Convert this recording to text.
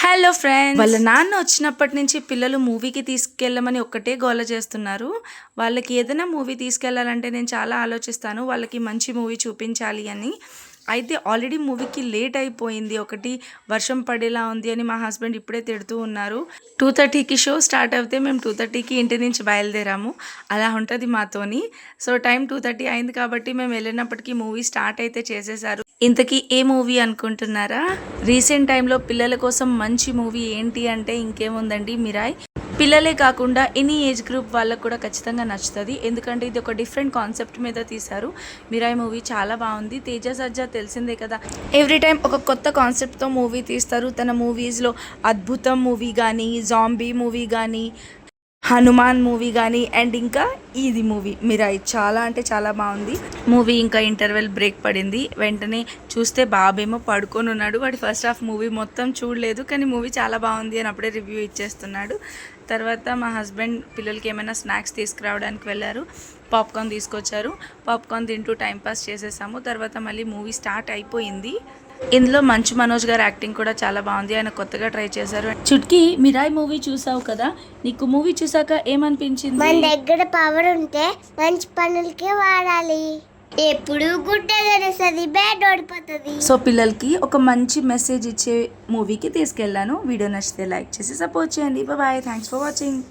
Hello friends, వాళ్ళ నాన్న వచ్చినప్పటి నుంచి పిల్లలు మూవీకి తీసుకెళ్ళమని ఒక్కటే గోల చేస్తున్నారు. వాళ్ళకి ఏదైనా మూవీ తీసుకెళ్ళాలంటే నేను చాలా ఆలోచిస్తాను, వాళ్ళకి మంచి మూవీ చూపించాలి అని. అయితే ఆల్రెడీ మూవీకి లేట్ అయిపోయింది, ఒకటి వర్షం పడేలా ఉంది అని మా హస్బెండ్ ఇప్పుడే తిడుతూ ఉన్నారు. 2:30కి షో స్టార్ట్ అవుతే మేము 2:30కి ఇంటి నుంచి బయలుదేరాము. అలా ఉంటుంది మాతోని. సో టైం 2:30 అయింది కాబట్టి మేము వెళ్ళినప్పటికీ మూవీ స్టార్ట్ అయితే చేసేసారు. ఇంతకీ ఏ మూవీ అనుకుంటున్నారా? రీసెంట్ టైంలో పిల్లల కోసం మంచి మూవీ ఏంటి అంటే ఇంకేముందండి, మిరాయ్. పిల్లలే కాకుండా ఎనీ ఏజ్ గ్రూప్ వాళ్ళకు కూడా ఖచ్చితంగా నచ్చుతుంది, ఎందుకంటే ఇది ఒక డిఫరెంట్ కాన్సెప్ట్ మీద తీశారు. మిరాయ్ మూవీ చాలా బాగుంది. తేజ సజ్జా తెలిసిందే కదా, ఎవ్రీ టైం ఒక కొత్త కాన్సెప్ట్తో మూవీ తీస్తారు. తన మూవీస్లో అద్భుతం మూవీ కానీ, జాంబీ మూవీ కానీ, హనుమాన్ మూవీ కానీ, అండ్ ఇంకా ఇది మూవీ మిరాయ్ చాలా అంటే చాలా బాగుంది. మూవీ ఇంకా ఇంటర్వెల్ బ్రేక్ పడింది, వెంటనే చూస్తే బాబేమో పడుకొని ఉన్నాడు. వాడి ఫస్ట్ హాఫ్ మూవీ మొత్తం చూడలేదు, కానీ మూవీ చాలా బాగుంది అని అప్పుడే రివ్యూ ఇచ్చేస్తున్నాడు. తర్వాత మా హస్బెండ్ పిల్లలకి ఏమైనా స్నాక్స్ తీసుకురావడానికి వెళ్ళారు. పాప్కార్న్ తీసుకొచ్చారు. పాప్కార్న్ తింటూ టైంపాస్ చేసేసాము. తర్వాత మళ్ళీ మూవీ స్టార్ట్ అయిపోయింది. ఇందులో మంచు మనోజ్ గారు యాక్టింగ్ కూడా చాలా బాగుంది, ఆయన కొత్తగా ట్రై చేశారు. చుట్కీ, మిరాయ్ మూవీ చూసావు కదా, నీకు మూవీ చూసాక ఏమనిపించింది? మన దగ్గర పవర్ ఉంటే మంచి పనులకే వాడాలి, ఎప్పుడు గుడ్డ గడుస్తుంది, బ్యాడ్ ఓడిపోతుంది. సో పిల్లలకి ఒక మంచి మెసేజ్ ఇచ్చే మూవీకి తీసుకెళ్ళాను. వీడియో నచ్చితే లైక్ చేసి సపోర్ట్ చేయండి. Bye, thanks for watching.